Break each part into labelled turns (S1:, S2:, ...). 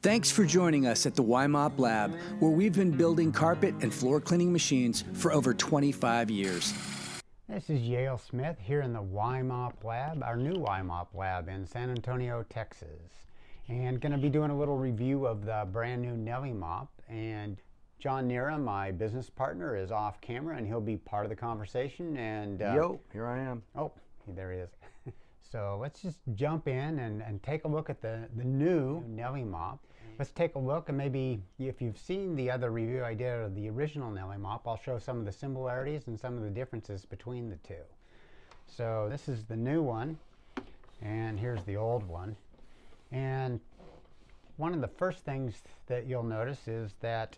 S1: Thanks for joining us at the YMop Lab, where we've been building carpet and floor cleaning machines for over 25 years.
S2: This is Yale Smith here in the YMop Lab, our new YMop Lab in San Antonio, Texas. And going to be doing a little review of the brand new Nellie Mop. And John Nera, my business partner, is off camera and he'll be part of the conversation. And
S3: Yo, here I am.
S2: Oh, there he is. So let's just jump in and take a look at the new Nellie Mop. Let's take a look, and maybe if you've seen the other review I did of the original Nellie Mop, I'll show some of the similarities and some of the differences between the two. So this is the new one, and here's the old one. And one of the first things that you'll notice is that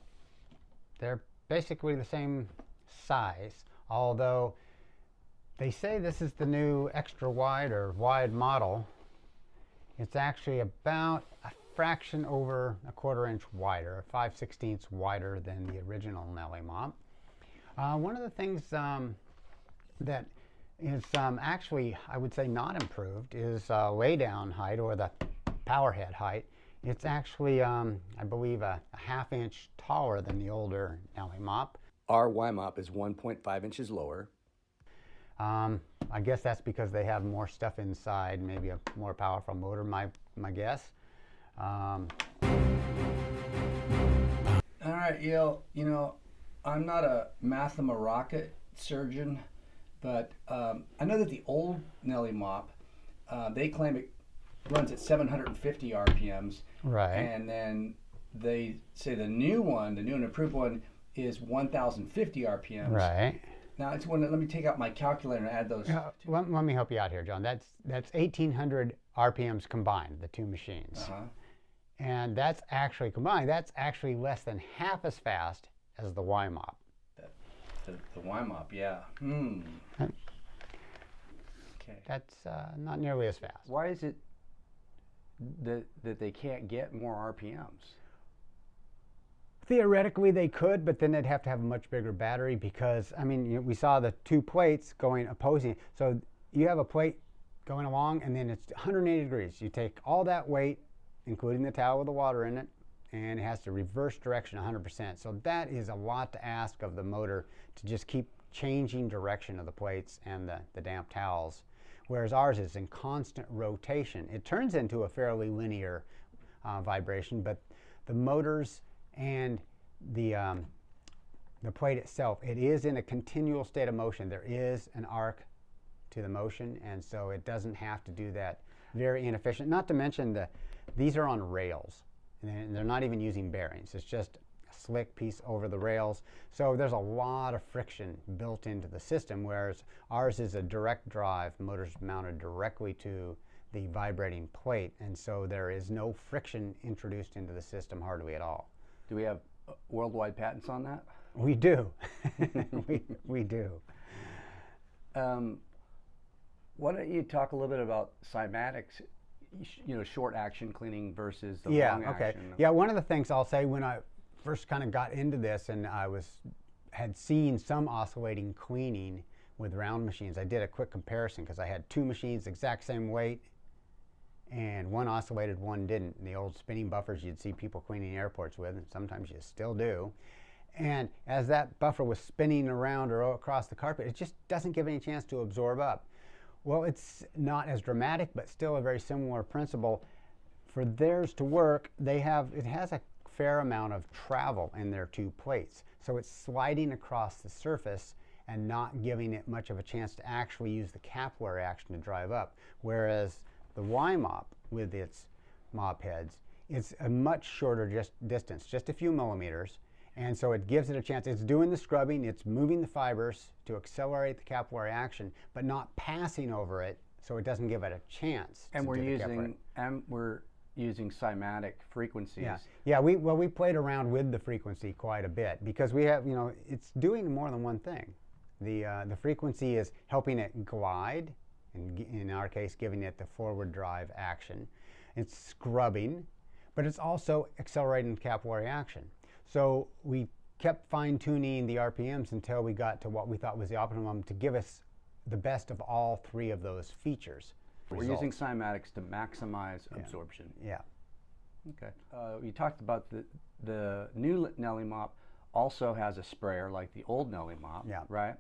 S2: they're basically the same size, although they say this is the new extra wide or wide model. It's actually about a fraction over a 1/4 inch wider, 5/16 wider than the original Nellie Mop. One of the things that is actually, I would say, not improved is laydown height, or the power head height. It's actually, I believe, a 1/2 inch taller than the older Nellie Mop.
S3: Our YMop is 1.5 inches lower.
S2: I guess that's because they have more stuff inside, maybe a more powerful motor, my guess.
S3: All right, Yale, you know, I'm not a rocket surgeon, but I know that the old Nellie Mop, they claim it runs at 750 RPMs.
S2: Right.
S3: And then they say the new one, the new and improved one, is 1,050 RPMs.
S2: Right.
S3: Now, let me take out my calculator and add those.
S2: Let me help you out here, John. That's 1,800 RPMs combined, the two machines. And that's actually combined. That's actually less than half as fast as the YMop.
S3: The YMop, yeah. Okay.
S2: That's not nearly as fast.
S3: Why is it that they can't get more RPMs?
S2: Theoretically, they could, but then they'd have to have a much bigger battery because, I mean, we saw the two plates going opposing. So you have a plate going along, and then it's 180 degrees. You take all that weight, including the towel with the water in it, and it has to reverse direction 100%. So that is a lot to ask of the motor, to just keep changing direction of the plates and the damp towels, whereas ours is in constant rotation. It turns into a fairly linear vibration, but the motors and the plate itself, it is in a continual state of motion. There is an arc to the motion, and so it doesn't have to do that. Very inefficient. Not to mention these are on rails, and they're not even using bearings. It's just a slick piece over the rails. So there's a lot of friction built into the system, whereas ours is a direct drive. Motor's mounted directly to the vibrating plate, and so there is no friction introduced into the system hardly at all.
S3: Do we have worldwide patents on that?
S2: We do. we do.
S3: Why don't you talk a little bit about CYMATIC's, you know, short action cleaning versus the long action?
S2: Okay. Yeah, one of the things I'll say, when I first kind of got into this and I had seen some oscillating cleaning with round machines, I did a quick comparison because I had two machines exact same weight, and one oscillated, one didn't. And the old spinning buffers you'd see people cleaning airports with, and sometimes you still do. And as that buffer was spinning around or across the carpet, it just doesn't give any chance to absorb up. Well, it's not as dramatic, but still a very similar principle. For theirs to work, it has a fair amount of travel in their two plates. So it's sliding across the surface and not giving it much of a chance to actually use the capillary action to drive up. Whereas the YMop, with its mop heads, it's a much shorter distance, just a few millimeters, and so it gives it a chance. It's doing the scrubbing, it's moving the fibers to accelerate the capillary action, but not passing over it, so it doesn't give it a chance.
S3: And we're using CYMATIC frequencies.
S2: Yeah. We played around with the frequency quite a bit because we have, it's doing more than one thing. The frequency is helping it glide, in our case, giving it the forward drive action. It's scrubbing, but it's also accelerating capillary action. So we kept fine-tuning the RPMs until we got to what we thought was the optimum to give us the best of all three of those features.
S3: We're using CYMATICs to maximize absorption.
S2: Yeah.
S3: Okay. You talked about the new Nellie Mop also has a sprayer like the old Nellie Mop,
S2: Yeah.
S3: right?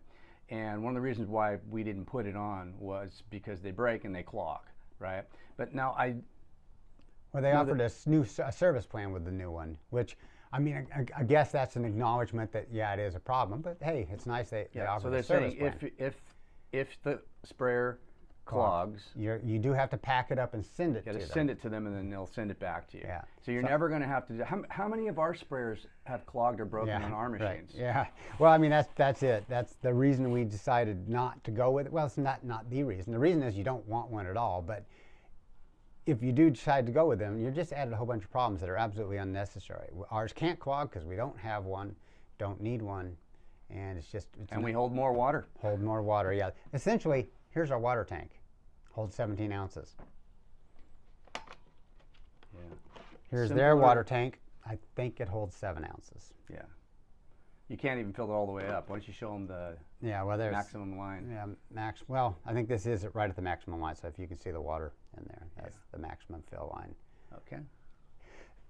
S3: And one of the reasons why we didn't put it on was because they break and they clog, right? But now
S2: Well, they offered a service plan with the new one, which, I mean, I guess that's an acknowledgement that, yeah, it is a problem, but hey, it's nice they offer
S3: so
S2: a
S3: they're
S2: service
S3: saying
S2: plan.
S3: if the sprayer clogs,
S2: you do have to pack it up and send it to them.
S3: send it to them, and then they'll send it back to you.
S2: Yeah.
S3: So you're never going to have to do. How many of our sprayers have clogged or broken on our machines?
S2: Right. Yeah. Well, I mean, that's it. That's the reason we decided not to go with it. Well, it's not the reason. The reason is you don't want one at all. But if you do decide to go with them, you're just added a whole bunch of problems that are absolutely unnecessary. Ours can't clog because we don't have one, don't need one, and
S3: and we hold more water.
S2: Hold more water. Yeah. Essentially, here's our water tank. Holds 17 ounces.
S3: Yeah.
S2: Here's their water tank. I think it holds 7 ounces.
S3: Yeah. You can't even fill it all the way up. Why don't you show them the maximum line?
S2: Yeah, well, I think this is right at the maximum line, so if you can see the water in there, that's the maximum fill line.
S3: Okay.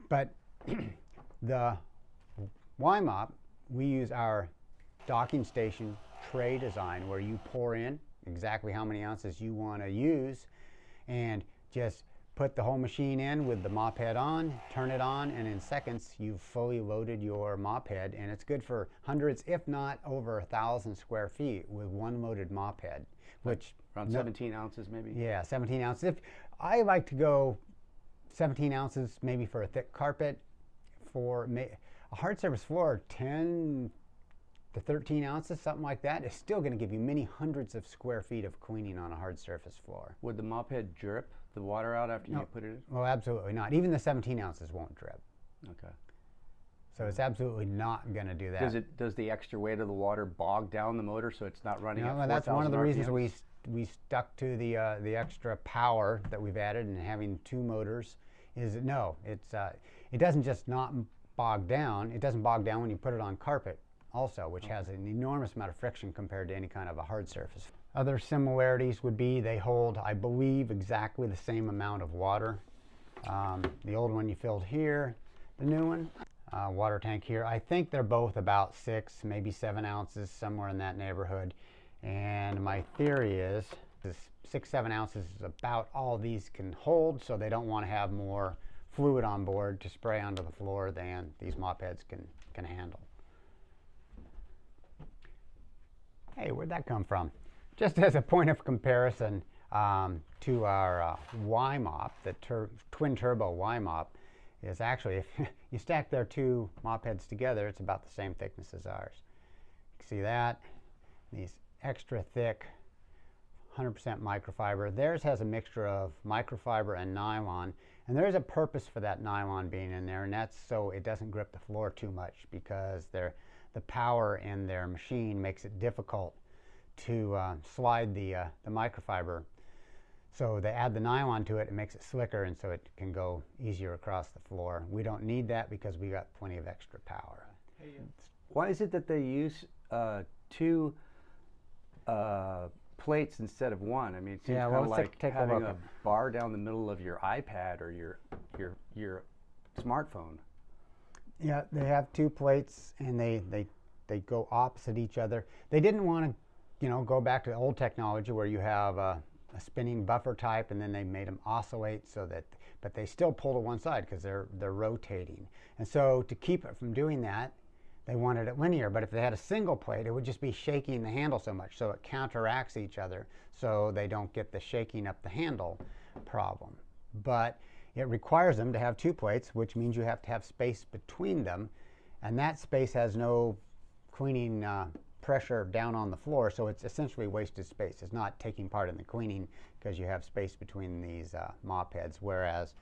S2: But the YMop, we use our docking station tray design where you pour in exactly how many ounces you want to use and just put the whole machine in with the mop head on, turn it on, and in seconds you've fully loaded your mop head, and it's good for hundreds, if not over 1,000 square feet with one loaded mop head, which
S3: around 17 ounces maybe.
S2: Yeah, 17 ounces. If I like to go 17 ounces maybe for a thick carpet. For a hard surface floor, 10 to 13 ounces, something like that, is still going to give you many hundreds of square feet of cleaning on a hard surface floor.
S3: Would the mop head drip the water out after you put it in?
S2: Well, absolutely not. Even the 17 ounces won't drip.
S3: Okay.
S2: So it's absolutely not going to do that.
S3: Does the extra weight of the water bog down the motor so it's not running at 4,000
S2: that's one of the reasons
S3: RPMs?
S2: we stuck to the extra power that we've added and having two motors. It doesn't just not bog down. It doesn't bog down when you put it on carpet also, which has an enormous amount of friction compared to any kind of a hard surface. Other similarities would be they hold, I believe, exactly the same amount of water. The old one you filled here, the new one, water tank here. I think they're both about 6, maybe 7 ounces, somewhere in that neighborhood. And my theory is 6, 7 ounces is about all these can hold, so they don't want to have more fluid on board to spray onto the floor than these mop heads can handle. Hey, where'd that come from? Just as a point of comparison to our YMop, the twin turbo YMop, is actually, if you stack their two mop heads together, it's about the same thickness as ours. You can see that. These extra thick 100% microfiber. Theirs has a mixture of microfiber and nylon, and there's a purpose for that nylon being in there, and that's so it doesn't grip the floor too much, because the power in their machine makes it difficult to slide the microfiber. So they add the nylon to it, it makes it slicker, and so it can go easier across the floor. We don't need that because we got plenty of extra power.
S3: Why is it that they use two plates instead of one? I mean, it seems kind of like having a bar down the middle of your iPad or your smartphone.
S2: Yeah, they have two plates, and they go opposite each other. They didn't want to, go back to the old technology where you have a spinning buffer type, and then they made them oscillate so that, but they still pull to one side because they're rotating. And so to keep it from doing that, they wanted it linear. But if they had a single plate, it would just be shaking the handle so much, so it counteracts each other, so they don't get the shaking up the handle problem. But it requires them to have two plates, which means you have to have space between them, and that space has no cleaning pressure down on the floor, so it's essentially wasted space. It's not taking part in the cleaning because you have space between these mop heads, whereas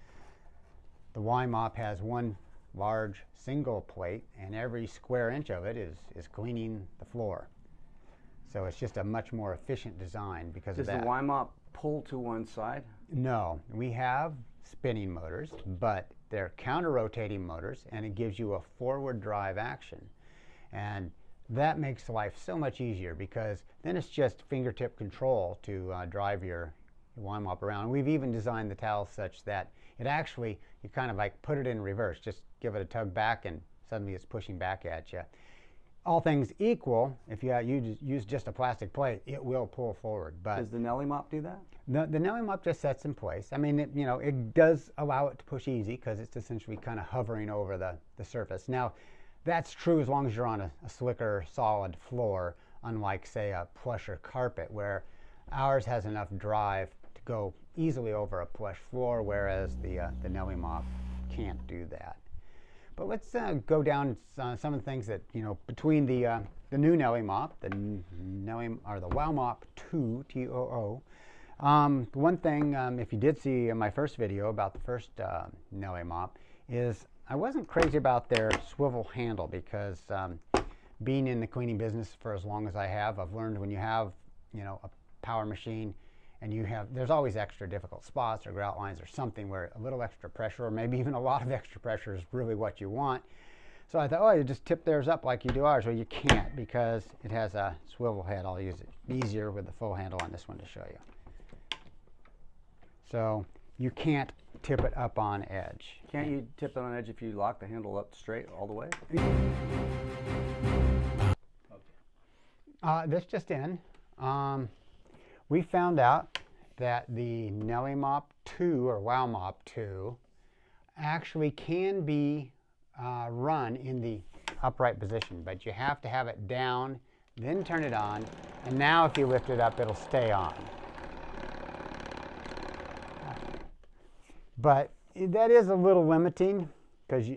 S2: the YMop has one large single plate, and every square inch of it is cleaning the floor. So it's just a much more efficient design because of that.
S3: Does the YMop pull to one side?
S2: No, we have spinning motors, but they're counter-rotating motors, and it gives you a forward drive action. And that makes life so much easier because then it's just fingertip control to drive your YMop around. We've even designed the towel such that It actually, you kind of like put it in reverse, just give it a tug back and suddenly it's pushing back at you. All things equal, if you use just a plastic plate, it will pull forward. But
S4: does the Nellie Mop do that?
S2: the Nellie Mop just sets in place. I mean, it does allow it to push easy because it's essentially kind of hovering over the surface. Now, that's true as long as you're on a slicker, solid floor, unlike, say, a plush or carpet, where ours has enough drive to go easily over a plush floor, whereas the Nellie Mop can't do that. But let's go down some of the things that, between the new Nellie Mop, the Wow Mop Too, T-O-O. One thing, if you did see in my first video about the first Nellie Mop, is I wasn't crazy about their swivel handle because being in the cleaning business for as long as I have, I've learned when you have, a power machine and there's always extra difficult spots or grout lines or something where a little extra pressure or maybe even a lot of extra pressure is really what you want. So I thought, oh, you just tip theirs up like you do ours. Well, you can't because it has a swivel head. I'll use it easier with the full handle on this one to show you. So you can't tip it up on edge.
S4: Can't you tip it on edge if you lock the handle up straight all the way?
S2: This just in. We found out that the Nellie Mop 2 or Wow Mop 2 actually can be run in the upright position, but you have to have it down, then turn it on, and now if you lift it up, it'll stay on. But that is a little limiting because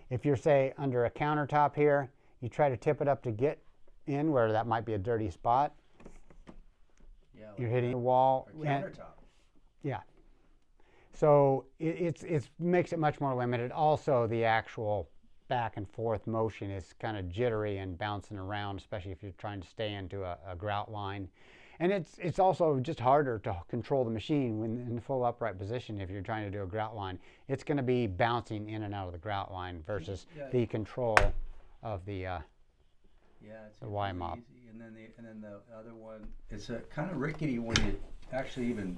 S2: if you're, say, under a countertop here, you try to tip it up to get in where that might be a dirty spot. Yeah, you're hitting the wall.
S3: Or countertop.
S2: Yeah. So it makes it much more limited. Also, the actual back and forth motion is kind of jittery and bouncing around, especially if you're trying to stay into a grout line. And it's also just harder to control the machine when in the full upright position. If you're trying to do a grout line, it's going to be bouncing in and out of the grout line versus the control of the
S3: it's
S2: the YMop.
S3: easy. And then the other one, it's kind of rickety when you actually even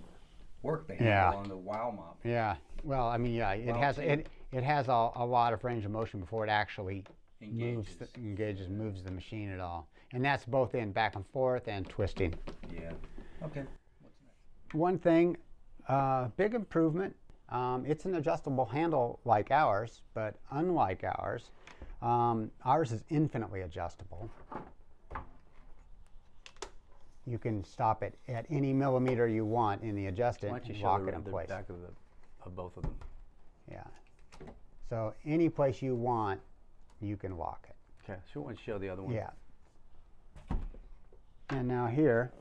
S3: work the handle on the Wow Mop.
S2: Yeah. Well, I mean, it has a lot of range of motion before it actually moves the machine at all. And that's both in back and forth and twisting.
S3: Yeah. Okay. What's next?
S2: One thing, big improvement. It's an adjustable handle like ours, but unlike ours, ours is infinitely adjustable. You can stop it at any millimeter you want in the adjustant and lock it in place.
S4: Back of both of them.
S2: Yeah. So any place you want, you can lock it.
S4: Okay, so you want to show the other one?
S2: Yeah. And now here,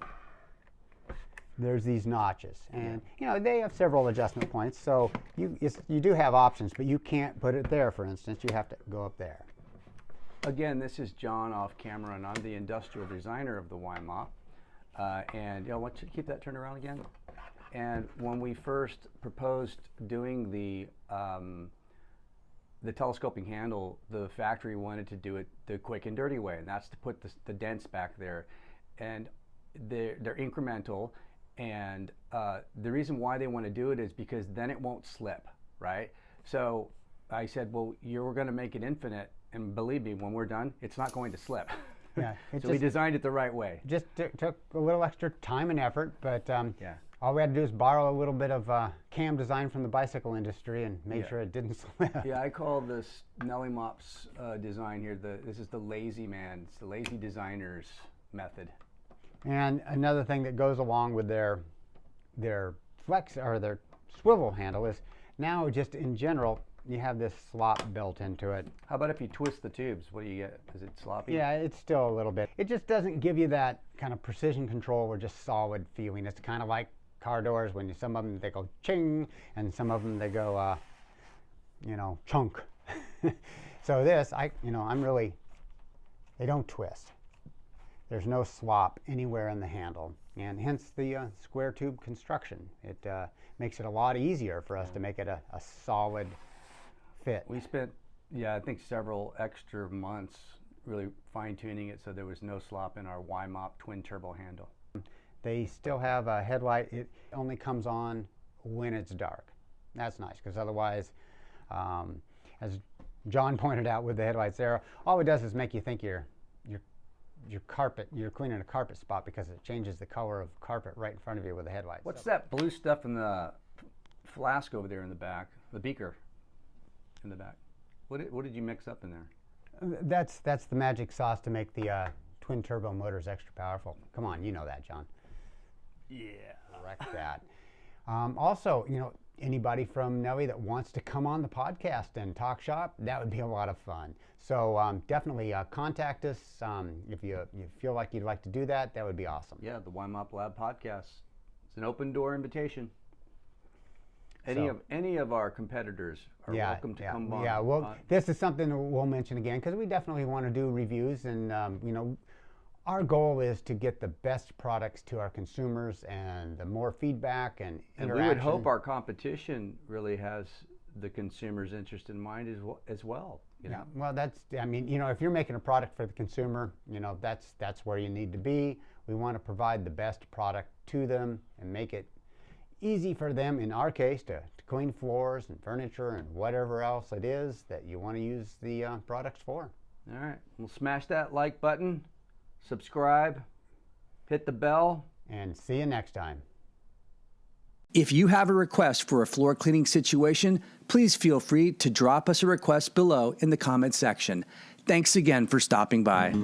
S2: there's these notches, and they have several adjustment points. So you do have options, but you can't put it there. For instance, you have to go up there.
S4: Again, this is John off camera, and I'm the industrial designer of the YMop. And why don't you keep that turned around again? And when we first proposed doing the telescoping handle, the factory wanted to do it the quick and dirty way, and that's to put the dents back there. And they're incremental, and the reason why they want to do it is because then it won't slip, right? So I said, well, you're going to make it infinite, and believe me, when we're done, it's not going to slip.
S2: Yeah,
S4: so we designed it the right way.
S2: Just took a little extra time and effort, but all we had to do is borrow a little bit of cam design from the bicycle industry and make sure it didn't slip.
S4: Yeah, I call this Nellie Mop's design here, this is the lazy man, it's the lazy designer's method.
S2: And another thing that goes along with their flex or their swivel handle is now just in general you have this slop built into it.
S4: How about if you twist the tubes? What do you get? Is it sloppy?
S2: Yeah, it's still a little bit. It just doesn't give you that kind of precision control or just solid feeling. It's kind of like car doors when some of them they go ching and some of them they go chunk. So this they don't twist. There's no slop anywhere in the handle, and hence the square tube construction. It makes it a lot easier for us to make it a solid fit.
S4: We spent, I think several extra months really fine-tuning it so there was no slop in our YMop twin turbo handle.
S2: They still have a headlight. It only comes on when it's dark. That's nice, because otherwise, as John pointed out with the headlights there, all it does is make you think you're cleaning a carpet spot, because it changes the color of carpet right in front of you with the headlights.
S4: What's that blue stuff in the flask over there in the back? The beaker in the back. What did you mix up in there?
S2: That's the magic sauce to make the twin turbo motors extra powerful. Come on, you know that, John.
S4: Yeah.
S2: Correct that. Also, anybody from Nellie that wants to come on the podcast and talk shop, that would be a lot of fun. So definitely contact us if you feel like you'd like to do that. That would be awesome.
S4: Yeah, the YMop Lab podcast. It's an open door invitation. Any of our competitors are welcome to come on.
S2: Yeah, well, this is something we'll mention again, because we definitely want to do reviews, and our goal is to get the best products to our consumers, and the more feedback and interaction.
S4: And we would hope our competition really has the consumer's interest in mind as well.
S2: Yeah, well, if you're making a product for the consumer, that's where you need to be. We want to provide the best product to them and make it easy for them, in our case, to clean floors and furniture and whatever else it is that you want to use the products for.
S4: All right, well, smash that like button, subscribe, hit the bell,
S2: and see you next time.
S1: If you have a request for a floor cleaning situation, please feel free to drop us a request below in the comment section. Thanks again for stopping by.